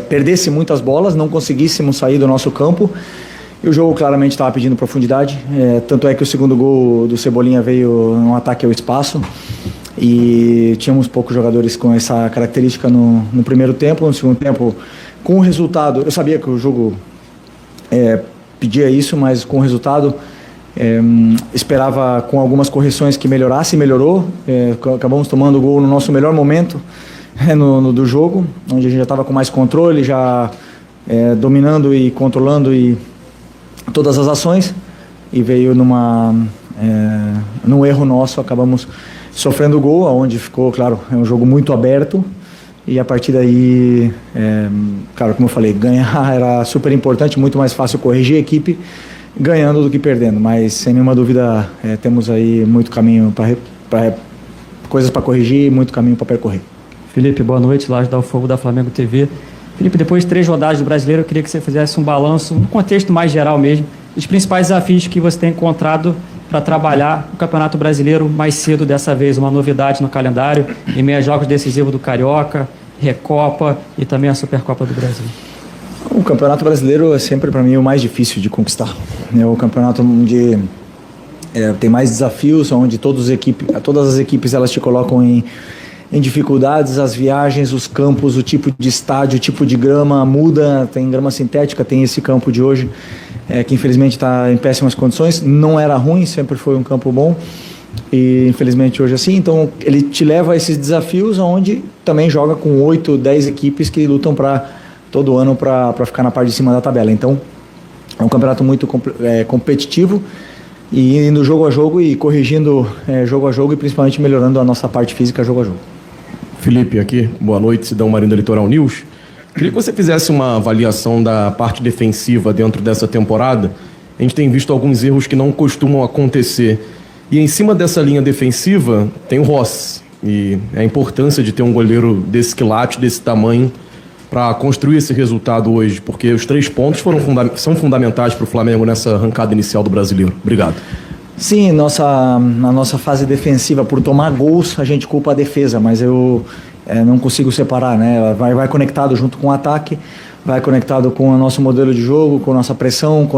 perdesse muitas bolas, não conseguíssemos sair do nosso campo. E o jogo claramente estava pedindo profundidade, tanto é que o segundo gol do Cebolinha veio num ataque ao espaço e tínhamos poucos jogadores com essa característica no primeiro tempo. No segundo tempo, com o resultado, eu sabia que o jogo pedia isso, mas com o resultado esperava com algumas correções que melhorasse, e melhorou. Acabamos tomando o gol no nosso melhor momento do jogo, onde a gente já estava com mais controle, já dominando e controlando todas as ações, e veio num erro nosso, acabamos sofrendo o gol, onde ficou, claro, é um jogo muito aberto, e a partir daí, claro, como eu falei, ganhar era super importante, muito mais fácil corrigir a equipe ganhando do que perdendo, mas sem nenhuma dúvida temos aí muito caminho coisas para corrigir e muito caminho para percorrer. Felipe, boa noite, Laje da Fogo da Flamengo TV. Felipe, depois de 3 rodadas do Brasileiro, eu queria que você fizesse um balanço, no contexto mais geral mesmo, dos principais desafios que você tem encontrado para trabalhar o Campeonato Brasileiro mais cedo dessa vez, uma novidade no calendário, em meio a jogos decisivos do Carioca, Recopa e também a Supercopa do Brasil. O Campeonato Brasileiro é sempre, para mim, o mais difícil de conquistar. É o campeonato onde tem mais desafios, onde todas as equipes elas te colocam em dificuldades, as viagens, os campos, o tipo de estádio, o tipo de grama muda, tem grama sintética, tem esse campo de hoje, que infelizmente está em péssimas condições. Não era ruim, sempre foi um campo bom, e infelizmente hoje é assim. Então ele te leva a esses desafios, onde também joga com 8, 10 equipes que lutam todo ano para ficar na parte de cima da tabela. Então é um campeonato muito competitivo, e indo jogo a jogo e corrigindo jogo a jogo, e principalmente melhorando a nossa parte física jogo a jogo. Felipe aqui, boa noite, Sidão Marinho da Litoral News. Queria que você fizesse uma avaliação da parte defensiva dentro dessa temporada. A gente tem visto alguns erros que não costumam acontecer. E em cima dessa linha defensiva tem o Rossi. E a importância de ter um goleiro desse quilate, desse tamanho, para construir esse resultado hoje. Porque os 3 pontos são fundamentais para o Flamengo nessa arrancada inicial do Brasileiro. Obrigado. Sim, na nossa fase defensiva, por tomar gols, a gente culpa a defesa, mas eu não consigo separar, né? Vai conectado junto com o ataque, vai conectado com o nosso modelo de jogo, com a nossa pressão,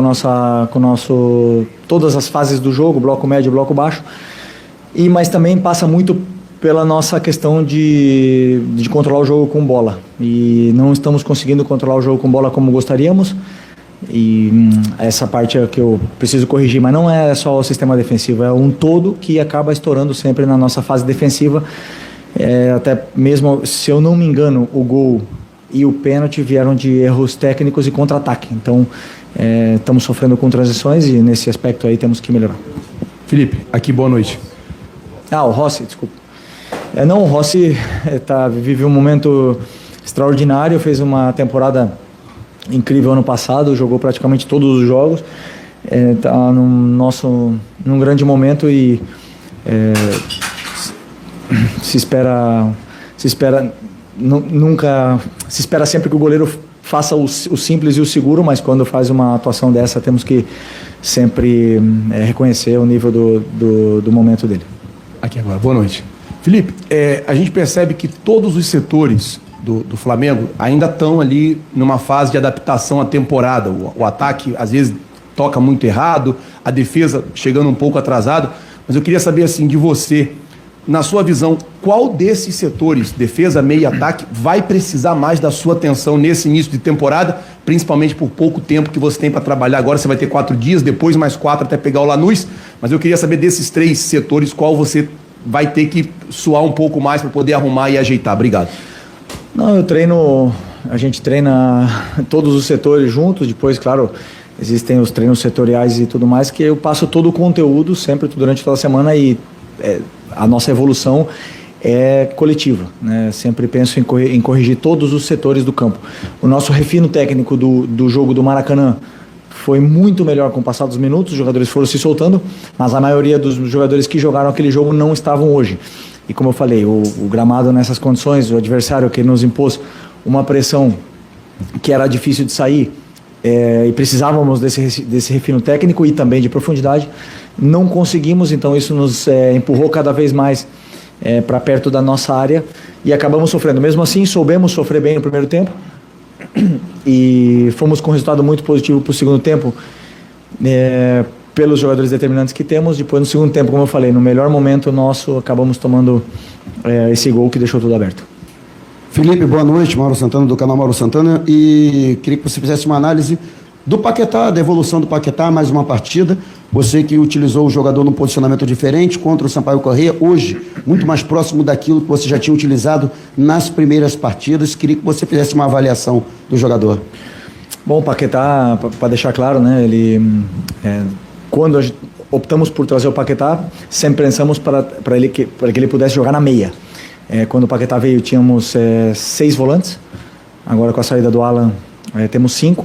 todas as fases do jogo, bloco médio, bloco baixo, mas também passa muito pela nossa questão de controlar o jogo com bola, e não estamos conseguindo controlar o jogo com bola como gostaríamos. E essa parte é que eu preciso corrigir, mas não é só o sistema defensivo, é um todo que acaba estourando sempre na nossa fase defensiva. Até mesmo, se eu não me engano, o gol e o pênalti vieram de erros técnicos e contra-ataque. Então estamos sofrendo com transições, e nesse aspecto aí temos que melhorar. Felipe, aqui, boa noite. O Rossi, desculpa. O Rossi vive um momento extraordinário, fez uma temporada incrível ano passado, jogou praticamente todos os jogos, está num grande momento, e se espera sempre que o goleiro faça o simples e o seguro, mas quando faz uma atuação dessa temos que sempre reconhecer o nível do momento dele. Aqui agora, boa noite. Felipe, a gente percebe que todos os setores do Flamengo ainda estão ali numa fase de adaptação à temporada. O ataque às vezes toca muito errado, a defesa chegando um pouco atrasado, mas eu queria saber assim de você, na sua visão, qual desses setores, defesa, meio e ataque, vai precisar mais da sua atenção nesse início de temporada, principalmente por pouco tempo que você tem para trabalhar. Agora você vai ter 4 dias, depois mais 4 até pegar o Lanús, mas eu queria saber desses 3 setores, qual você vai ter que suar um pouco mais para poder arrumar e ajeitar. Obrigado. A gente treina todos os setores juntos, depois, claro, existem os treinos setoriais e tudo mais, que eu passo todo o conteúdo sempre durante toda a semana, e a nossa evolução é coletiva, né? Sempre penso em corrigir todos os setores do campo. O nosso refino técnico do jogo do Maracanã foi muito melhor com o passar dos minutos, os jogadores foram se soltando, mas a maioria dos jogadores que jogaram aquele jogo não estavam hoje. E como eu falei, o gramado nessas condições, o adversário que nos impôs uma pressão que era difícil de sair, e precisávamos desse refino técnico e também de profundidade, não conseguimos, então isso nos empurrou cada vez mais para perto da nossa área, e acabamos sofrendo. Mesmo assim, soubemos sofrer bem no primeiro tempo, e fomos com um resultado muito positivo para o segundo tempo, pelos jogadores determinantes que temos. Depois, no segundo tempo, como eu falei, no melhor momento nosso, acabamos tomando esse gol que deixou tudo aberto. Felipe, boa noite. Mauro Santana, do canal Mauro Santana. E queria que você fizesse uma análise do Paquetá, da evolução do Paquetá, mais uma partida. Você que utilizou o jogador num posicionamento diferente contra o Sampaio Corrêa, hoje, muito mais próximo daquilo que você já tinha utilizado nas primeiras partidas. Queria que você fizesse uma avaliação do jogador. Bom, o Paquetá, para deixar claro, né, quando optamos por trazer o Paquetá, sempre pensamos para que ele pudesse jogar na meia. Quando o Paquetá veio, tínhamos 6 volantes. Agora, com a saída do Alan, temos 5.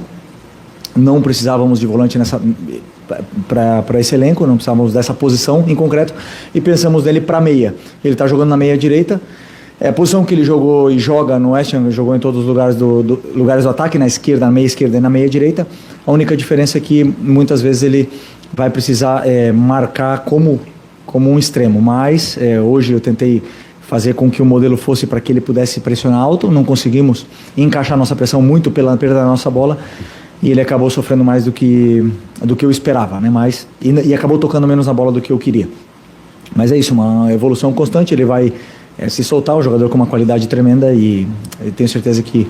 Não precisávamos de volante para esse elenco, não precisávamos dessa posição em concreto, e pensamos nele para meia. Ele está jogando na meia direita. A posição que ele jogou e joga no West Ham, jogou em todos os lugares lugares do ataque, na esquerda, na meia esquerda e na meia direita. A única diferença é que muitas vezes ele vai precisar marcar como um extremo, mas hoje eu tentei fazer com que o modelo fosse para que ele pudesse pressionar alto. Não conseguimos encaixar nossa pressão muito pela perda da nossa bola, e ele acabou sofrendo mais do que eu esperava, né? E acabou tocando menos na bola do que eu queria. Mas é isso, uma evolução constante. Ele vai se soltar, o jogador com uma qualidade tremenda, e eu tenho certeza que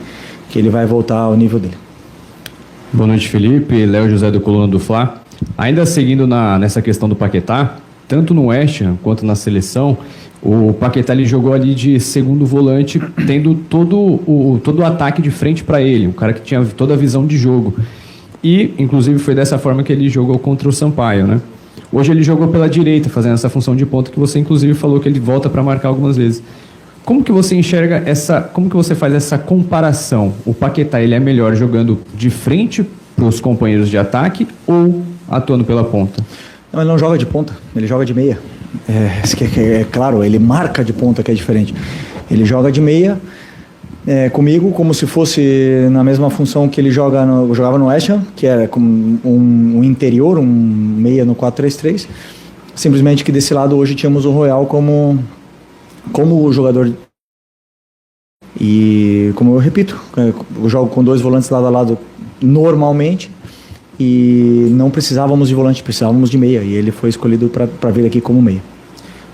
ele vai voltar ao nível dele. Boa noite, Felipe. Léo José, do Coluna do Fla. Ainda seguindo nessa questão do Paquetá, tanto no West Ham quanto na seleção, o Paquetá ele jogou ali de segundo volante, tendo todo o ataque de frente para ele, um cara que tinha toda a visão de jogo. E, inclusive, foi dessa forma que ele jogou contra o Sampaio, né? Hoje ele jogou pela direita, fazendo essa função de ponta que você, inclusive, falou que ele volta para marcar algumas vezes. Como que você enxerga como que você faz essa comparação? O Paquetá, ele é melhor jogando de frente para os companheiros de ataque ou atuando pela ponta? Não, ele não joga de ponta, ele joga de meia. É claro, ele marca de ponta, que é diferente. Ele joga de meia comigo, como se fosse na mesma função que ele jogava no West Ham, que era como um interior, um meia no 4-3-3. Simplesmente que desse lado hoje tínhamos o Royal como o jogador. E como eu repito, eu jogo com 2 volantes lado a lado normalmente, e não precisávamos de volante, precisávamos de meia, e ele foi escolhido para vir aqui como meia.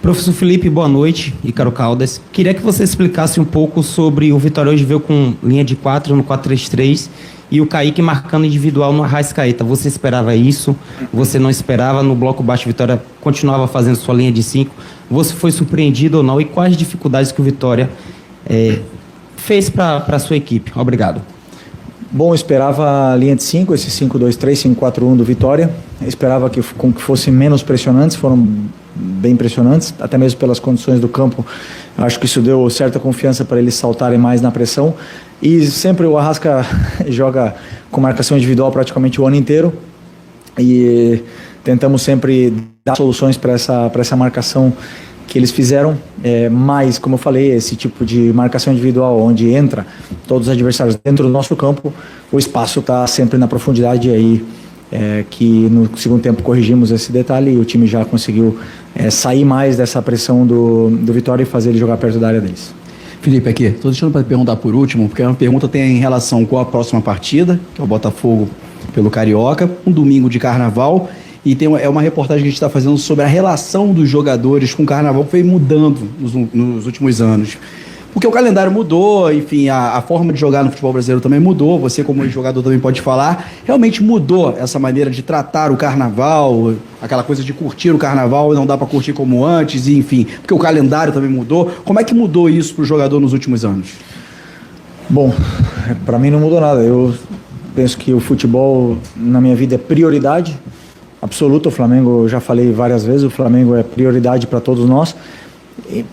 Professor Felipe, boa noite. Ícaro Caldas. Queria que você explicasse um pouco sobre o Vitória hoje veio com linha de 4 no 4-3-3 e o Kaique marcando individual no Arrascaeta. Você esperava isso? Você não esperava? No bloco baixo, Vitória continuava fazendo sua linha de 5. Você foi surpreendido ou não? E quais dificuldades que o Vitória fez para a sua equipe? Obrigado. Bom, eu esperava a linha de 5, esse 5-2-3, 5-4-1 do Vitória. Eu esperava que fossem menos pressionantes, foram bem impressionantes, até mesmo pelas condições do campo. Eu acho que isso deu certa confiança para eles saltarem mais na pressão. E sempre o Arrasca joga com marcação individual praticamente o ano inteiro, e tentamos sempre dar soluções para essa marcação que eles fizeram, mas, como eu falei, esse tipo de marcação individual, onde entra todos os adversários dentro do nosso campo, o espaço está sempre na profundidade, e aí que no segundo tempo corrigimos esse detalhe, e o time já conseguiu sair mais dessa pressão do Vitória e fazer ele jogar perto da área deles. Felipe, aqui, estou deixando para perguntar por último, porque a pergunta tem em relação com a próxima partida, que é o Botafogo pelo Carioca, um domingo de Carnaval, e é uma reportagem que a gente está fazendo sobre a relação dos jogadores com o Carnaval, que foi mudando nos últimos anos. Porque o calendário mudou, enfim, a forma de jogar no futebol brasileiro também mudou, você como jogador também pode falar, realmente mudou essa maneira de tratar o Carnaval, aquela coisa de curtir o Carnaval e não dá para curtir como antes, e, enfim, porque o calendário também mudou. Como é que mudou isso para o jogador nos últimos anos? Bom, para mim não mudou nada. Eu penso que o futebol na minha vida é prioridade absoluta. O Flamengo, eu já falei várias vezes, o Flamengo é prioridade para todos nós,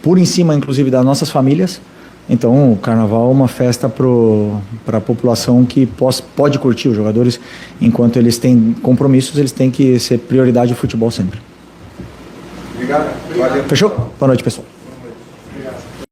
por em cima, inclusive, das nossas famílias. Então, o Carnaval é uma festa para a população que pode curtir. Os jogadores, enquanto eles têm compromissos, eles têm que ser prioridade do futebol sempre. Obrigado. Valeu. Fechou? Boa noite, pessoal.